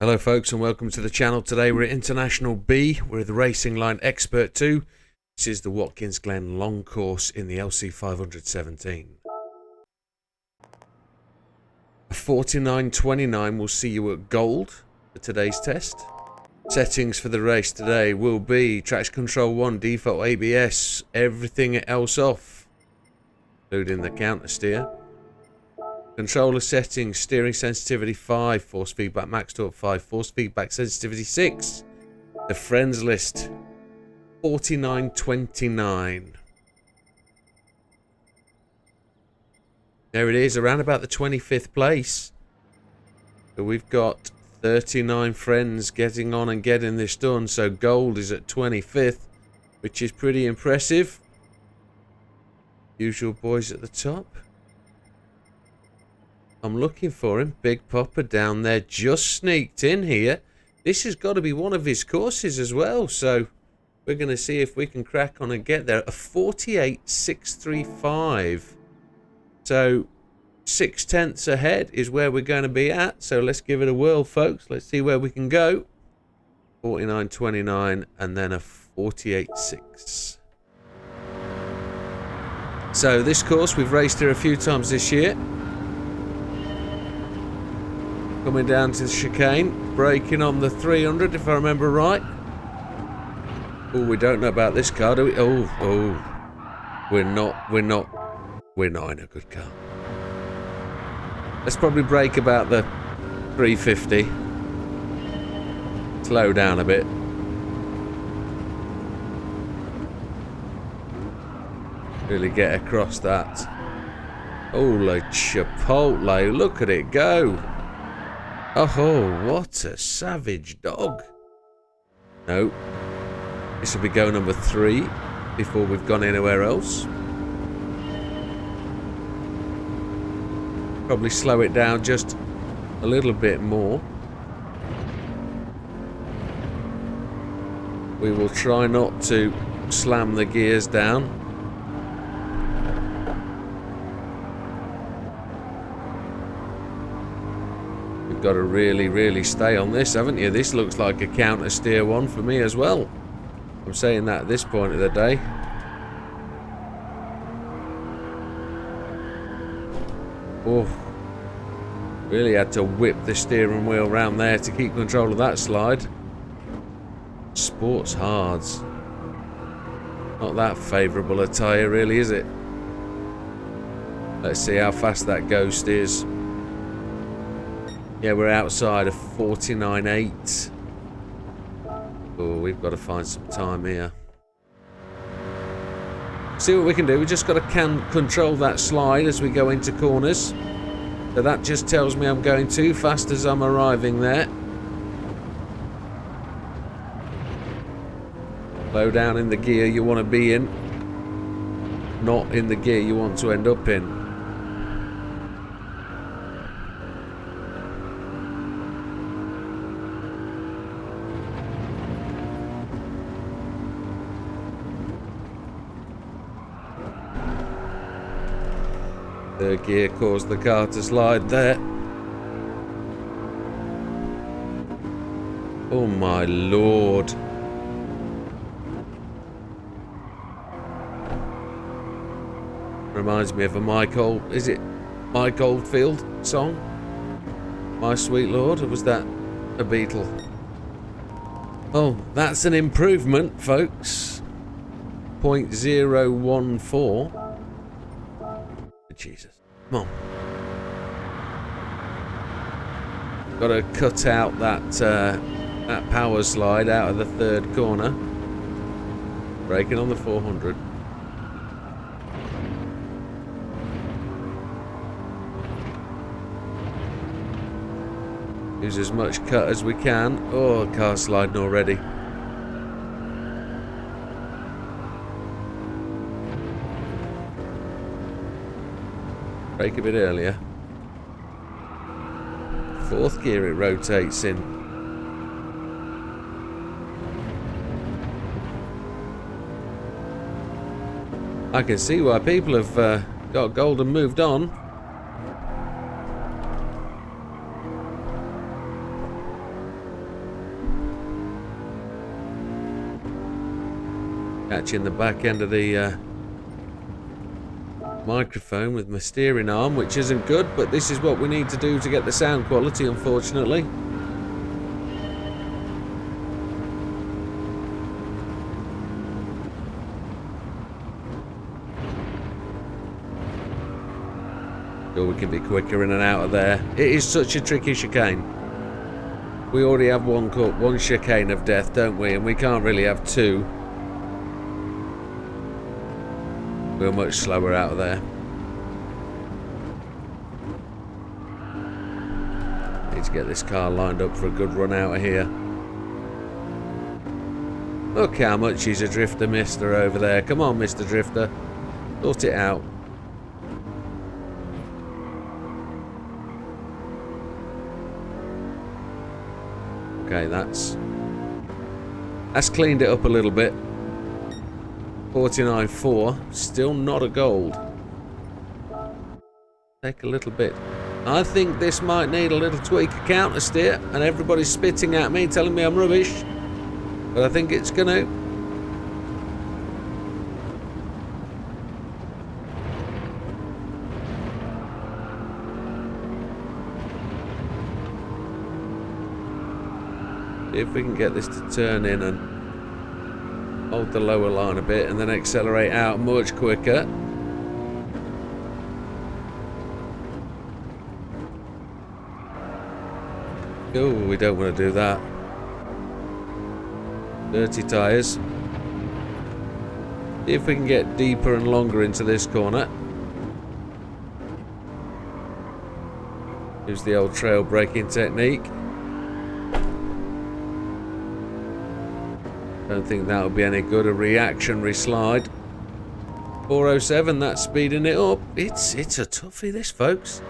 Hello folks and welcome to the channel. Today we're at International B. We're at the Racing Line Expert 2. This is the Watkins Glen long course in the LC 517. A 49.29 will see you at gold for today's test. Settings for the race today will be traction control 1, default ABS, everything else off, including the counter steer. Controller settings, steering sensitivity 5, force feedback max torque 5, force feedback sensitivity 6. The friends list 49.29. There it is, around about the 25th place. So we've got 39 friends getting on and getting this done. So gold is at 25th, which is pretty impressive. Usual boys at the top. I'm looking for him. Big Popper down there just sneaked in here. This has got to be one of his courses as well. So we're going to see if we can crack on and get there. A 48.635. So 0.6 ahead is where we're going to be at. So let's give it a whirl, folks. Let's see where we can go. 49.29 and then a 48.6. So this course, we've raced here a few times this year. Coming down to the chicane, braking on the 300 if I remember right. Oh, we don't know about this car, do we? We're not in a good car. Let's probably brake about the 350. Slow down a bit. Really get across that. Holy chipotle, look at it go. Oh, what a savage dog. No. This will be go number 3 before we've gone anywhere else. Probably slow it down just a little bit more. We will try not to slam the gears down. Got to really stay on this, haven't you? This looks like a counter steer one for me as well. I'm saying that at this point of the day. Oh, really had to whip the steering wheel around there to keep control of that slide. Sports hards. Not that favourable a tyre really, is it? Let's see how fast that ghost is. Yeah, we're outside of 49.8. Oh, we've got to find some time here. See what we can do. We just got to control that slide as we go into corners. So that just tells me I'm going too fast as I'm arriving there. Slow down in the gear you want to be in. Not in the gear you want to end up in. Third gear caused the car to slide there. Oh my lord. Reminds me of a Mike Oldfield song? My Sweet Lord, or was that a Beatle? Oh, that's an improvement, folks. 0.014. Jesus. Come on. Got to cut out that power slide out of the third corner. Braking on the 400. Use as much cut as we can. Oh, car sliding already. Brake a bit earlier. Fourth gear it rotates in. I can see why people have got gold and moved on. Catching the back end of the microphone with my steering arm, which isn't good, but this is what we need to do to get the sound quality, unfortunately. Sure, we can be quicker in and out of there. It is such a tricky chicane. We already have one chicane of death, don't we? And we can't really have two. We're much slower out of there. Need to get this car lined up for a good run out of here. Look how much he's a drifter, mister, over there. Come on, Mr. Drifter. Sort it out. Okay, that's cleaned it up a little bit. 49.4, still not a gold. Take a little bit. I think this might need a little tweak of counter steer, and everybody's spitting at me, telling me I'm rubbish. But I think it's gonna. See if we can get this to turn in and hold the lower line a bit and then accelerate out much quicker. Oh, we don't want to do that. Dirty tyres. See if we can get deeper and longer into this corner. Use the old trail braking technique. Don't think that would be any good. A reactionary slide. 407, that's speeding it up. It's a toughie, this, folks.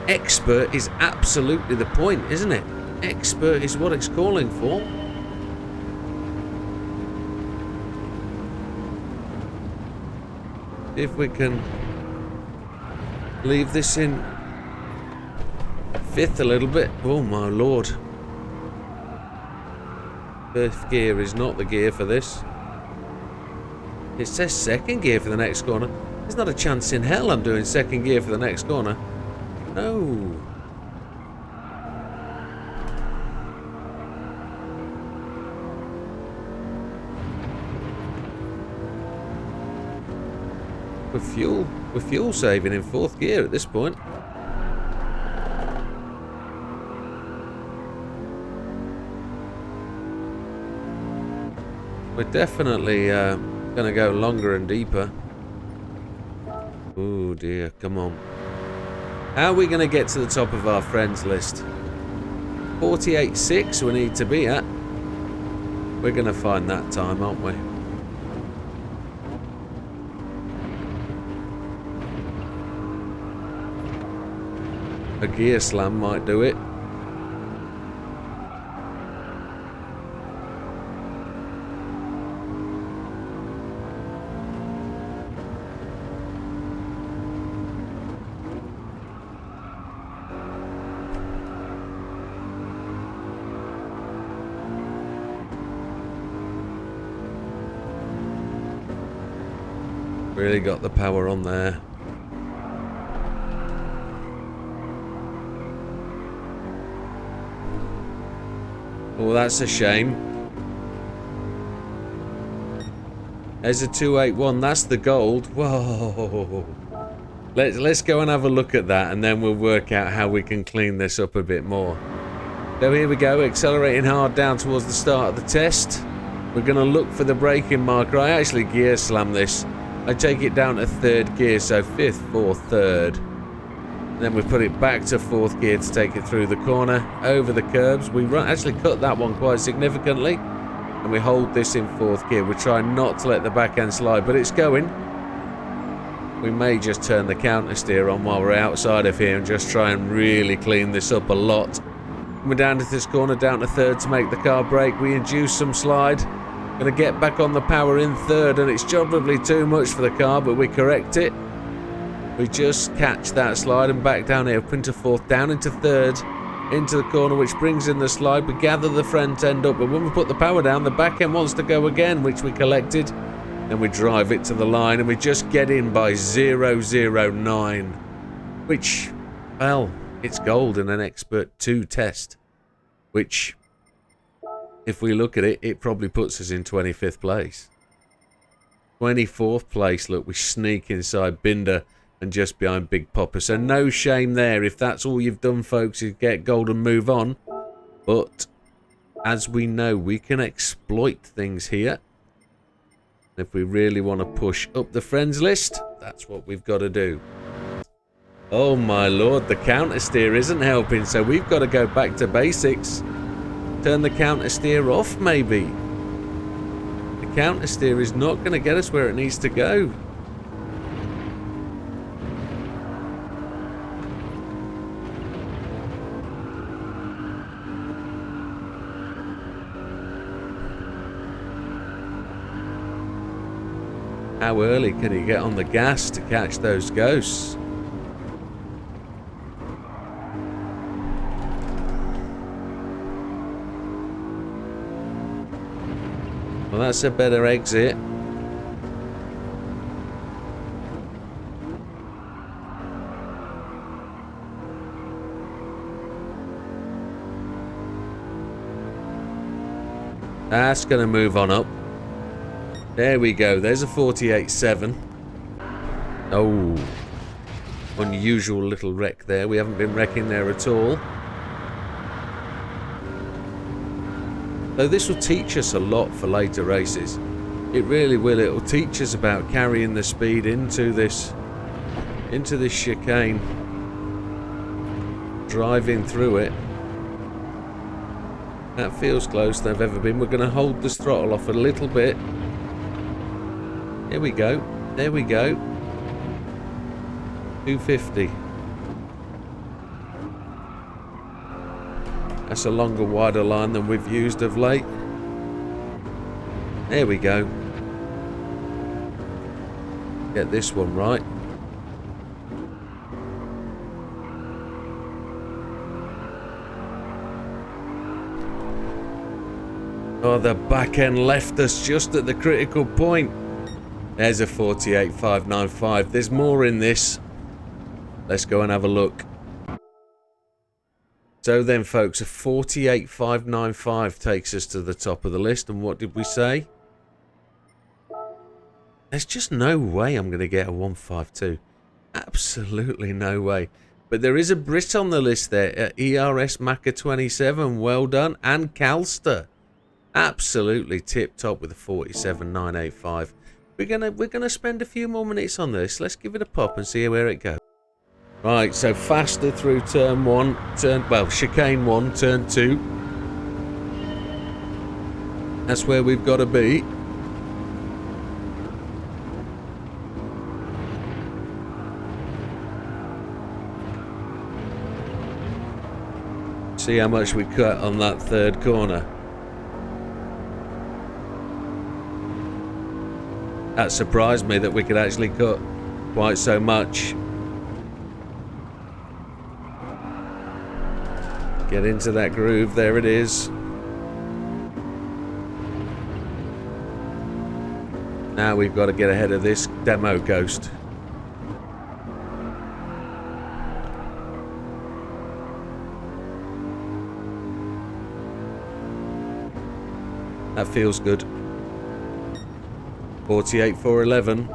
Expert is absolutely the point, isn't it? Expert is what it's calling for. If we can leave this in fifth a little bit. Oh my lord. Fifth gear is not the gear for this. It says second gear for the next corner. There's not a chance in hell I'm doing second gear for the next corner. No. We're fuel saving in fourth gear at this point. We're definitely going to go longer and deeper. Oh dear, come on. How are we going to get to the top of our friends list? 48.6 we need to be at. We're going to find that time, aren't we? A gear slam might do it. Really got the power on there. Oh, that's a shame. There's a 281. That's the gold. Whoa. Let's go and have a look at that, and then we'll work out how we can clean this up a bit more. So here we go, accelerating hard down towards the start of the test. We're going to look for the braking marker. I actually gear slam this. I take it down to third gear, so fifth, fourth, third. And then we put it back to fourth gear to take it through the corner, over the curbs. We actually cut that one quite significantly. And we hold this in fourth gear. We try not to let the back end slide, but it's going. We may just turn the counter steer on while we're outside of here and just try and really clean this up a lot. We're down to this corner, down to third to make the car brake. We induce some slide. Gonna get back on the power in third, and it's probably too much for the car, but we correct it. We just catch that slide and back down here, up into fourth, down into third, into the corner, which brings in the slide. We gather the front end up, but when we put the power down, the back end wants to go again, which we collected. Then we drive it to the line and we just get in by 0.009. Which, well, it's gold in an Expert 2 test. Which, if we look at it, it probably puts us in 25th place. 24th place, look, we sneak inside Binder and just behind Big Popper. So no shame there. If that's all you've done, folks, is get gold and move on. But as we know, we can exploit things here. If we really want to push up the friends list, that's what we've got to do. Oh my lord, the counter steer isn't helping, so we've got to go back to basics. Turn the counter steer off, maybe. The counter steer is not going to get us where it needs to go. How early can he get on the gas to catch those ghosts? Well, that's a better exit. That's going to move on up. There we go. There's a 48.7. Oh. Unusual little wreck there. We haven't been wrecking there at all. So this will teach us a lot for later races. It really will. It will teach us about carrying the speed into this chicane. Driving through it. That feels close than I've ever been. We're going to hold this throttle off a little bit. There we go. There we go. 250. That's a longer, wider line than we've used of late. There we go. Get this one right. Oh, the back end left us just at the critical point. There's a 48.595. There's more in this. Let's go and have a look. So then, folks, a 48.595 takes us to the top of the list. And what did we say? There's just no way I'm going to get a 152. Absolutely no way. But there is a Brit on the list there. ERS Macca 27. Well done. And Calster. Absolutely tip-top with a 47.985. We're gonna spend a few more minutes on this. Let's give it a pop and see where it goes. Right, so faster through turn 1, chicane 1, turn 2. That's where we've got to be. See how much we cut on that third corner. That surprised me that we could actually cut quite so much. Get into that groove. There it is. Now we've got to get ahead of this demo ghost. That feels good. 48.411.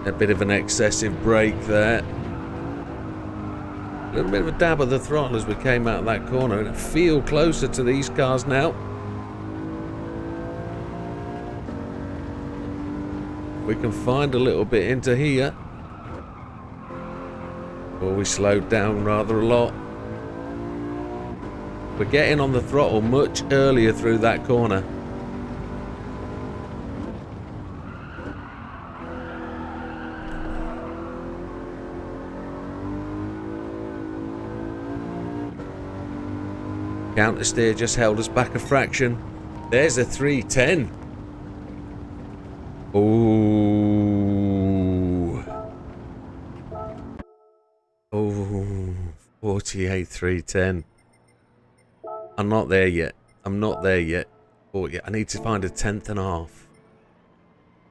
A bit of an excessive brake there. A little bit of a dab of the throttle as we came out of that corner, and I feel closer to these cars now. We can find a little bit into here. Well, we slowed down rather a lot. We're getting on the throttle much earlier through that corner. Counter steer just held us back a fraction. There's a 310. Oh. Oh. 48,310. I'm not there yet. I'm not there yet. Oh, yeah. I need to find a 10th and a half.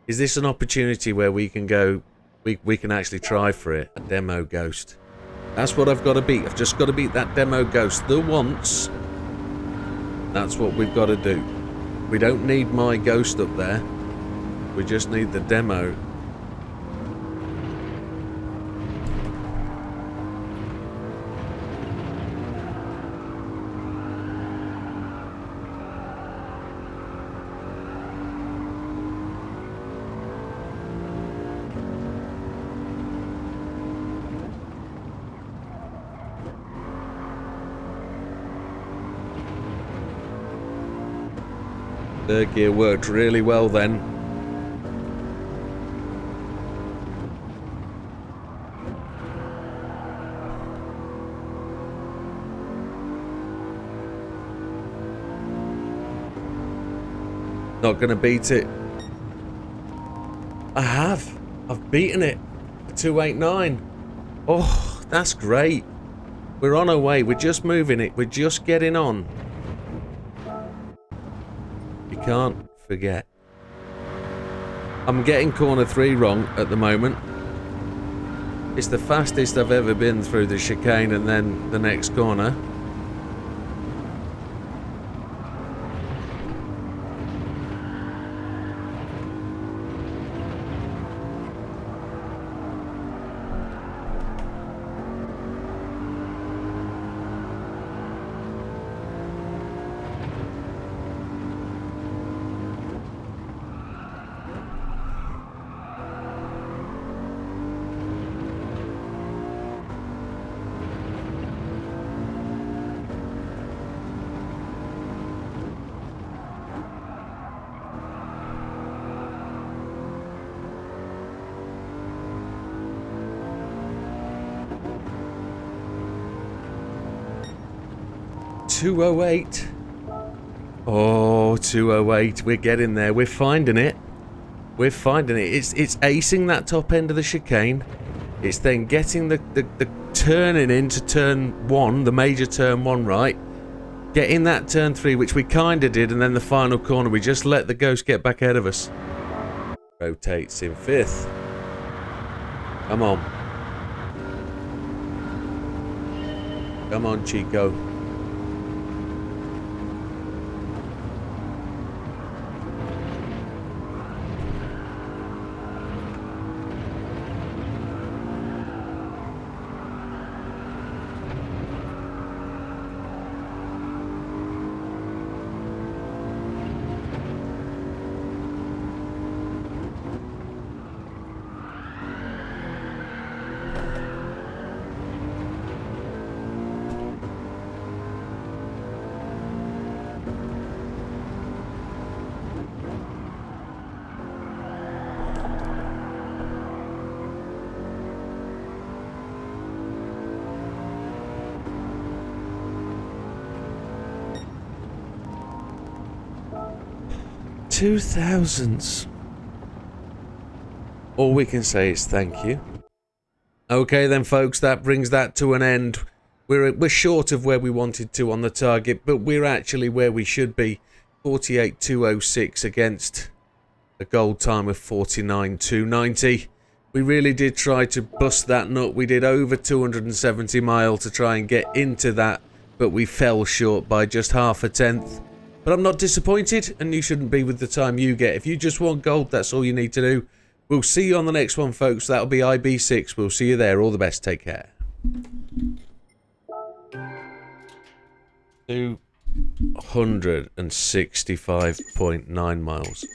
Is this an opportunity where we can go... We can actually try for it? A demo ghost. That's what I've got to beat. I've just got to beat that demo ghost the once. That's what we've got to do. We don't need my ghost up there. We just need the demo. Third gear worked really well then. Not gonna beat it. I have. I've beaten it. 289. Oh, that's great. We're on our way. We're just moving it. We're just getting on. You can't forget. I'm getting corner 3 wrong at the moment. It's the fastest I've ever been through the chicane and then the next corner. .208. Oh, 208. We're getting there. We're finding it. We're finding it. It's acing that top end of the chicane. It's then getting the turning into turn 1, the major turn 1 right. Getting that turn 3, which we kind of did, and then the final corner, we just let the ghost get back ahead of us. Rotates in 5th. Come on. Come on, Chico. $2,000s. All we can say is thank you. Okay then, folks, that brings that to an end. We're short of where we wanted to on the target, but we're actually where we should be. 48,206 against a gold time of 49,290. We really did try to bust that nut. We did over 270 miles to try and get into that, but we fell short by just half a tenth. But I'm not disappointed, and you shouldn't be with the time you get. If you just want gold, that's all you need to do. We'll see you on the next one, folks. That'll be IB6. We'll see you there. All the best. Take care. 265.9 miles.